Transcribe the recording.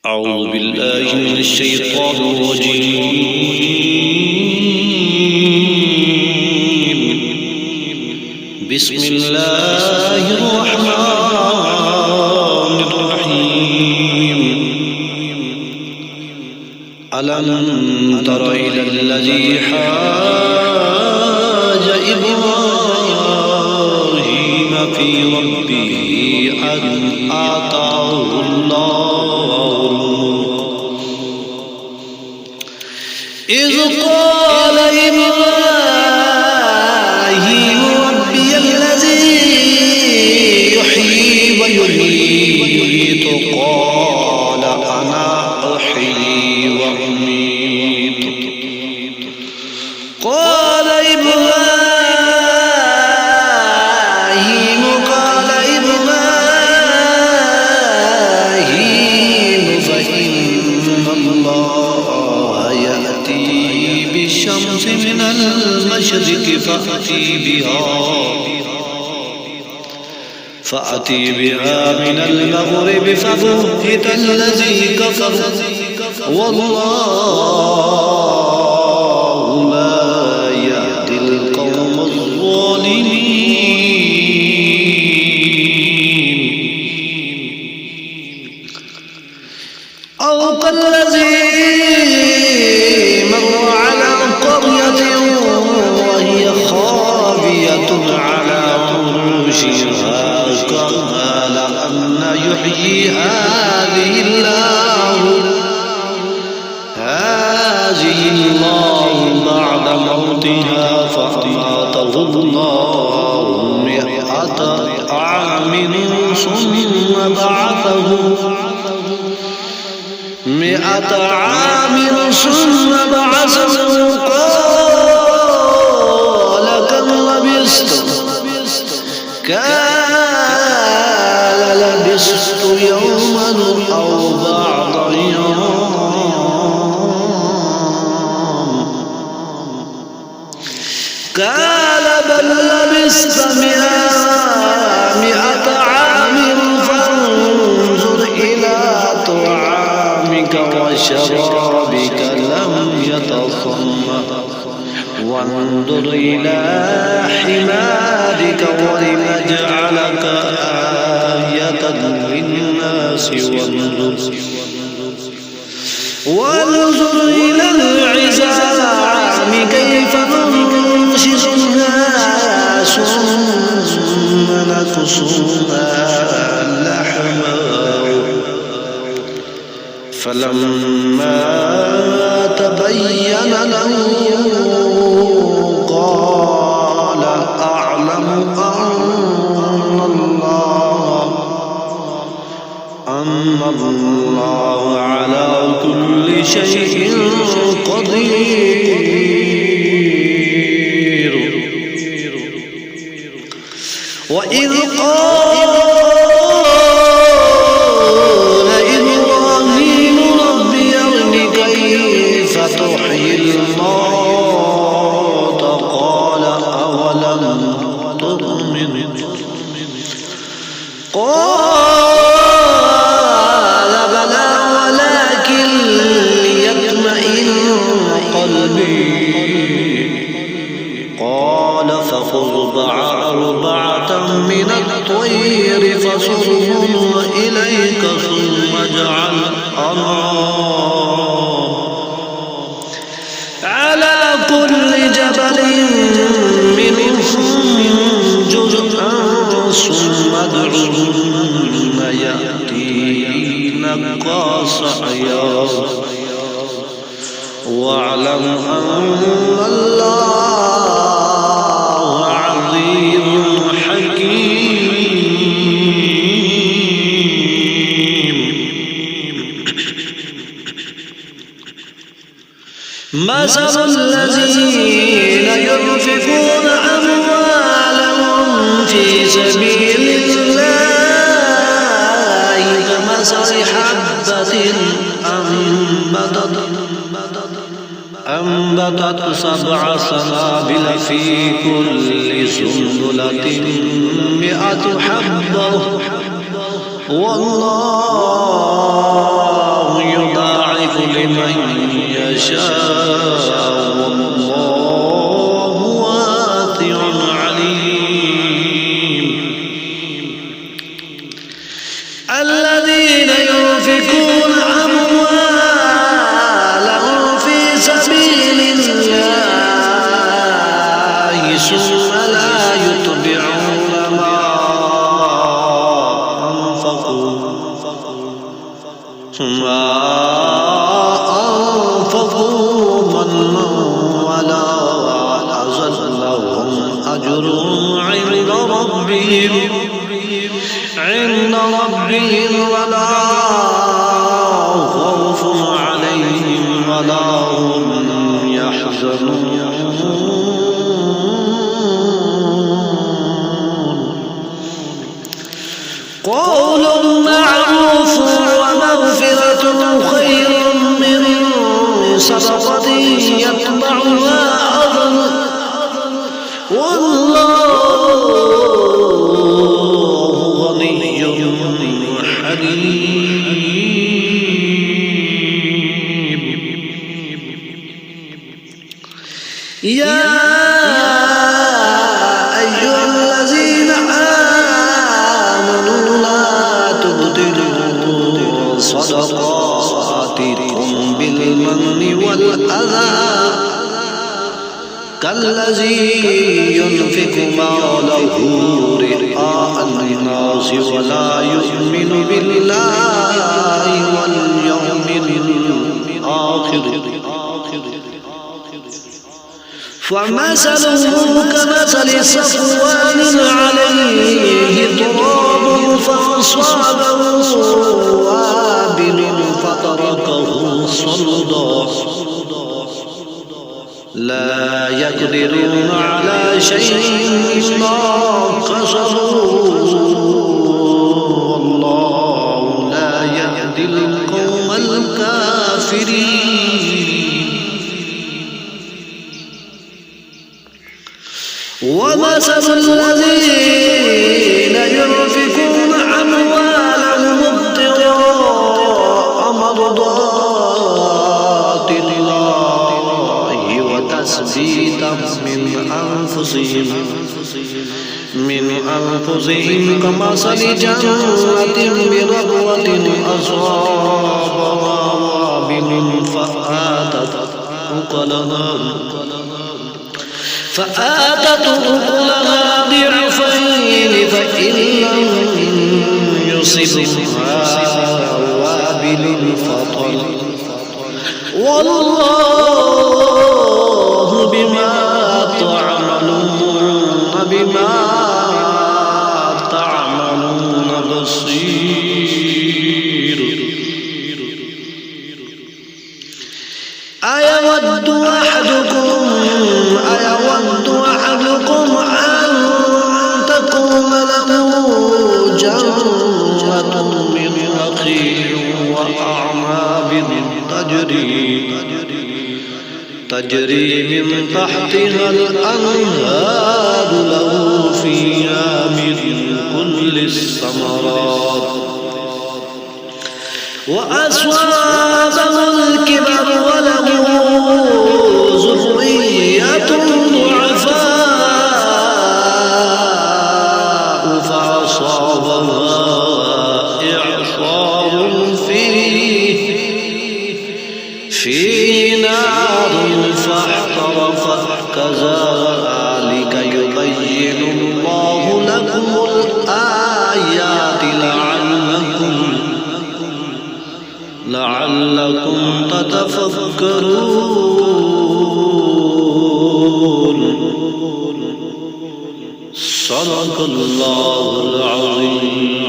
أعوذ بالله من الشيطان الرجيم. بسم الله الرحمن الرحيم. ألم تر إلى الذي حاج إبراهيم في ربه أن آتاه الله إذ قال إبراهيم ربي الذي يحيي ويميت قال أنا أحيي وأميت قال إبراهيم فإن الله يأتي بالشمس من المشرق فأتي بها من المغرب فبهت الذي كفر والله لا يهدي القوم الظالمين. أو كالذي مر على قرية وهي خاوية على عروشها قال أن يحيي هذه الله بعد موتها فأماته الله 100 عام ثم بعثه 100 عام ثم بعثه قال كم لبثت قال لبثت يوما أو بعض يوم قال بل لبثت 100 عام فانظر إلى طعامك وشرابك لم يتصنع وانظر إلى حمارك ولنجعلك آية للناس وانظر إلى العظام كيف ننشزها ثم نكسوها لحما فلما تبين له قال أعلم أن الله على كل شيء قدير. وإذ قال إبراهيم ربي أرني كيف تحيي الموتى قال أولم تؤمن قال بلى ولكن ليطمئن قلبي قال فخذ 4 من الطير فصرهن إليك ثم اجعل على كل جبل منهم جزءا ثم ادعهن يأتينك سعيا واعلم أن الله عزيز حكيم. مثل الذين ينفقون أموالهم في سبيل الله كمثل حبة أنبتت 7 سنابل في كل سنبلة 100 حبة والله ما أنفقوا منا ولا أذى لهم أجرهم عند ربهم ولا خوف عليهم ولا هم يحزنون قول معروف ومغفرة خير من صدقة يتبعها أذى والله غني حليم يا أيها الذين آمنوا لا تبطلوا صدقاتكم بالمن والأذى كالذي ينفق ماله رئاء الناس ولا يؤمن بالله واليوم الآخر فمثله كمثل صفوان عليه تراب فأصابه وابل فتركه صلدا لا يقدرون على شيء مما كسبوا والله لا يهدي القوم الكافرين ومثل الذين ينفقون أموالهم ابتغاء مرضات الله وتثبيتا من أنفسهم كمثل جنة بربوة أصابها وابل فآتت أكلها ضعفين فإن لم يصبها وابل فطل والله بما تعملون بصير أيود أحدكم أن تكون له جنة من نخيل وأعناب تجري من تحتها الأنهار له فيها من كل الثمرات وأصابه الكبر وله ذرية ضعفاء فأصابها إعصار فيه نار فاحترقت كذلك يبين الله لكم الآيات لعلكم تتفكرون صدق الله العظيم.